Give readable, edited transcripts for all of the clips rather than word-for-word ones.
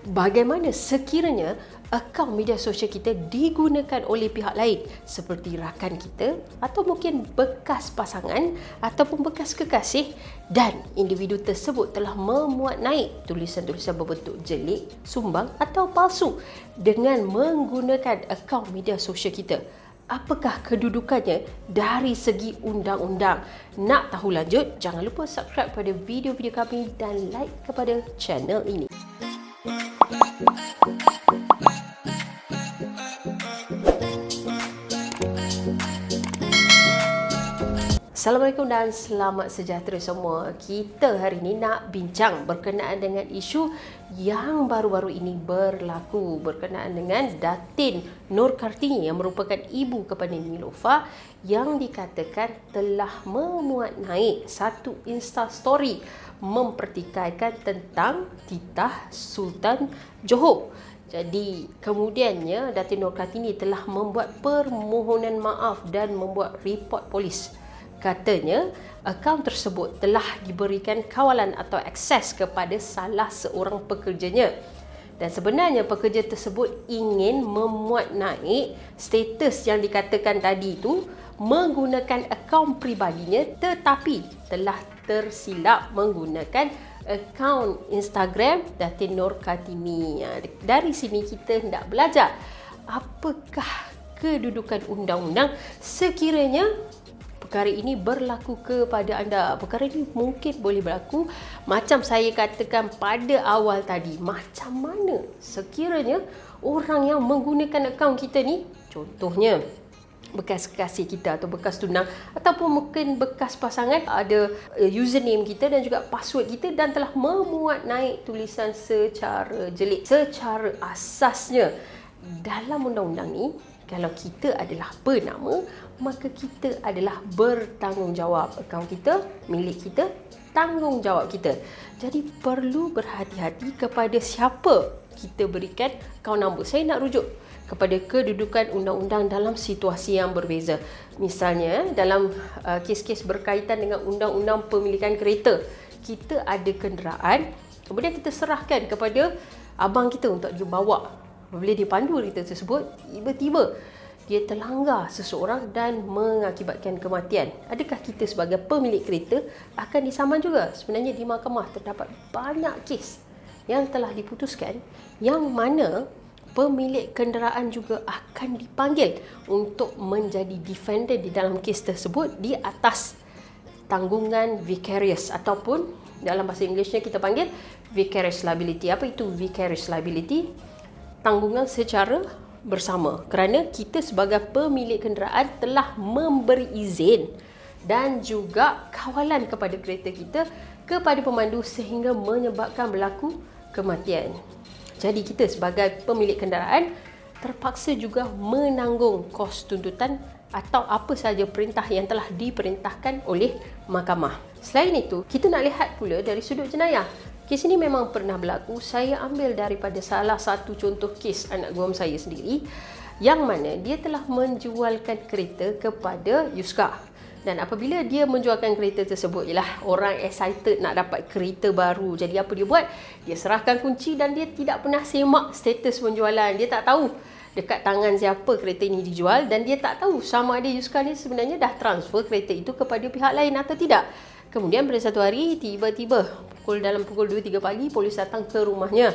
Bagaimana sekiranya akaun media sosial kita digunakan oleh pihak lain seperti rakan kita atau mungkin bekas pasangan ataupun bekas kekasih dan individu tersebut telah memuat naik tulisan-tulisan berbentuk jelik, sumbang atau palsu dengan menggunakan akaun media sosial kita. Apakah kedudukannya dari segi undang-undang? Nak tahu lanjut? Jangan lupa subscribe pada video-video kami dan like kepada channel ini. Assalamualaikum dan selamat sejahtera semua. Kita hari ini nak bincang berkenaan dengan isu yang baru-baru ini berlaku berkenaan dengan Datin Nur Kartini yang merupakan ibu kepada Niloufar yang dikatakan telah memuat naik satu Insta story mempertikaikan tentang titah Sultan Johor. Jadi kemudiannya Datin Nur Kartini telah membuat permohonan maaf dan membuat report polis. Katanya, akaun tersebut telah diberikan kawalan atau akses kepada salah seorang pekerjanya. Dan sebenarnya pekerja tersebut ingin memuat naik status yang dikatakan tadi itu menggunakan akaun pribadinya tetapi telah tersilap menggunakan akaun Instagram Datin Nur Kartini. Dari sini kita hendak belajar apakah kedudukan undang-undang sekiranya perkara ini berlaku kepada anda. Perkara ini mungkin boleh berlaku macam saya katakan pada awal tadi. Macam mana sekiranya orang yang menggunakan akaun kita ni, contohnya bekas kekasih kita atau bekas tunang ataupun mungkin bekas pasangan, ada username kita dan juga password kita dan telah memuat naik tulisan secara jelik. Secara asasnya dalam undang-undang ni, kalau kita adalah penama, maka kita adalah bertanggungjawab. Akaun kita, milik kita, tanggungjawab kita. Jadi perlu berhati-hati kepada siapa kita berikan akaun nombor. Saya nak rujuk kepada kedudukan undang-undang dalam situasi yang berbeza. Misalnya dalam kes-kes berkaitan dengan undang-undang pemilikan kereta. Kita ada kenderaan, kemudian kita serahkan kepada abang kita untuk dia bawa. Apabila dia pandu kereta tersebut, tiba-tiba dia terlanggar seseorang dan mengakibatkan kematian. Adakah kita sebagai pemilik kereta akan disaman juga? Sebenarnya di mahkamah terdapat banyak kes yang telah diputuskan yang mana pemilik kenderaan juga akan dipanggil untuk menjadi defender di dalam kes tersebut di atas tanggungan vicarious ataupun dalam bahasa Inggerisnya kita panggil vicarious liability. Apa itu vicarious liability? Tanggungan secara bersama, kerana kita sebagai pemilik kenderaan telah memberi izin dan juga kawalan kepada kereta kita kepada pemandu sehingga menyebabkan berlaku kematian. Jadi kita sebagai pemilik kenderaan terpaksa juga menanggung kos tuntutan atau apa sahaja perintah yang telah diperintahkan oleh mahkamah. Selain itu, kita nak lihat pula dari sudut jenayah. Kes ini memang pernah berlaku. Saya ambil daripada salah satu contoh kes anak guam saya sendiri yang mana dia telah menjualkan kereta kepada Yuska. Dan apabila dia menjualkan kereta tersebut, ialah orang excited nak dapat kereta baru. Jadi apa dia buat? Dia serahkan kunci dan dia tidak pernah semak status penjualan. Dia tak tahu dekat tangan siapa kereta ini dijual dan dia tak tahu sama ada Yuska ni sebenarnya dah transfer kereta itu kepada pihak lain atau tidak. Kemudian pada satu hari, tiba-tiba dalam pukul 2-3 pagi, polis datang ke rumahnya.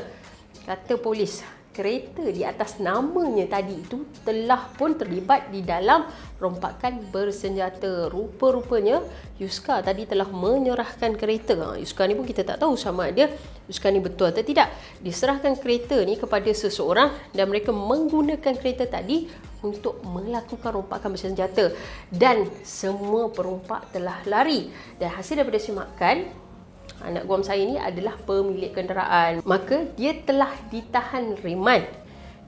Kata polis, kereta di atas namanya tadi itu telah pun terlibat di dalam rompakan bersenjata. Rupa-rupanya Yuska tadi telah menyerahkan kereta. Yuska ni pun kita tak tahu sama ada Yuska ni betul atau tidak. Diserahkan kereta ni kepada seseorang dan mereka menggunakan kereta tadi untuk melakukan rompakan bersenjata dan semua perompak telah lari. Dan hasil daripada semakan, anak guam saya ni adalah pemilik kenderaan, maka dia telah ditahan reman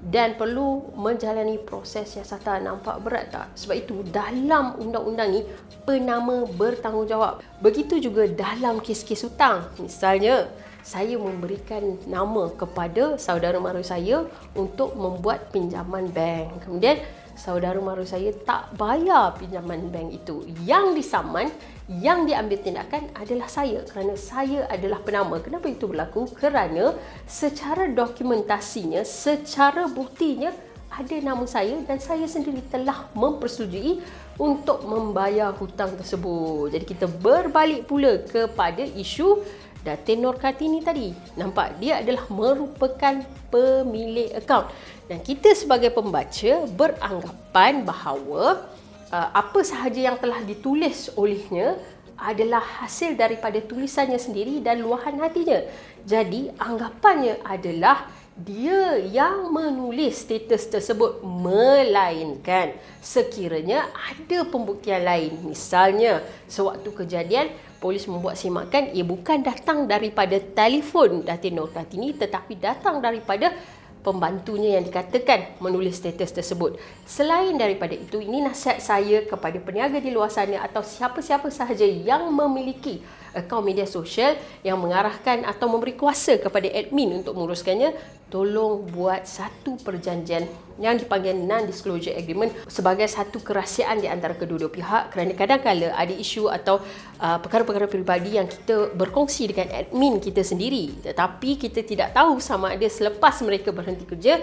dan perlu menjalani proses siasatan. Nampak berat tak? Sebab itu dalam undang-undang ni penama bertanggungjawab. Begitu juga dalam kes-kes hutang. Misalnya saya memberikan nama kepada saudara mara saya untuk membuat pinjaman bank. Kemudian saudara mara saya tak bayar pinjaman bank itu. Yang disaman, yang diambil tindakan adalah saya kerana saya adalah penama. Kenapa itu berlaku? Kerana secara dokumentasinya, secara buktinya ada nama saya dan saya sendiri telah mempersetujui untuk membayar hutang tersebut. Jadi kita berbalik pula kepada isu Datin Nur Kartini tadi. Nampak, dia adalah merupakan pemilik akaun. Dan kita sebagai pembaca beranggapan bahawa apa sahaja yang telah ditulis olehnya adalah hasil daripada tulisannya sendiri dan luahan hatinya. Jadi anggapannya adalah dia yang menulis status tersebut, melainkan sekiranya ada pembuktian lain. Misalnya sewaktu kejadian polis membuat semakan, ia bukan datang daripada telefon Datin Nur Kartini tetapi datang daripada pembantunya yang dikatakan menulis status tersebut. Selain daripada itu, ini nasihat saya kepada peniaga di luar sana atau siapa-siapa sahaja yang memiliki akaun media sosial yang mengarahkan atau memberi kuasa kepada admin untuk menguruskannya, tolong buat satu perjanjian yang dipanggil non-disclosure agreement sebagai satu kerahsiaan di antara kedua-dua pihak, kerana kadang-kadang ada isu atau perkara-perkara peribadi yang kita berkongsi dengan admin kita sendiri tetapi kita tidak tahu sama ada selepas mereka berhenti kerja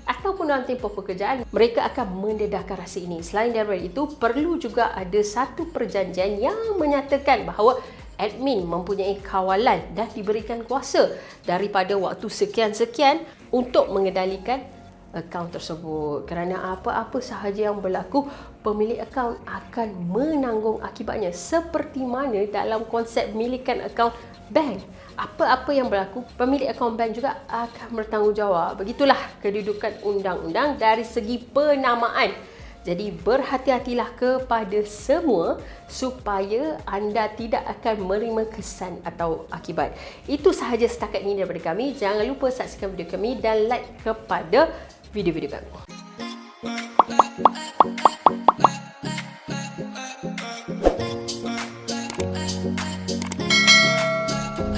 ataupun dalam tempoh pekerjaan mereka akan mendedahkan rasa ini. Selain daripada itu, perlu juga ada satu perjanjian yang menyatakan bahawa admin mempunyai kawalan dan diberikan kuasa daripada waktu sekian-sekian untuk mengendalikan akaun tersebut. Kerana apa-apa sahaja yang berlaku, pemilik akaun akan menanggung akibatnya. Seperti mana dalam konsep milikan akaun bank. Apa-apa yang berlaku, pemilik akaun bank juga akan bertanggungjawab. Begitulah kedudukan undang-undang dari segi penamaan. Jadi berhati-hatilah kepada semua supaya anda tidak akan menerima kesan atau akibat. Itu sahaja setakat ini daripada kami. Jangan lupa saksikan video kami dan like kepada video-video kami.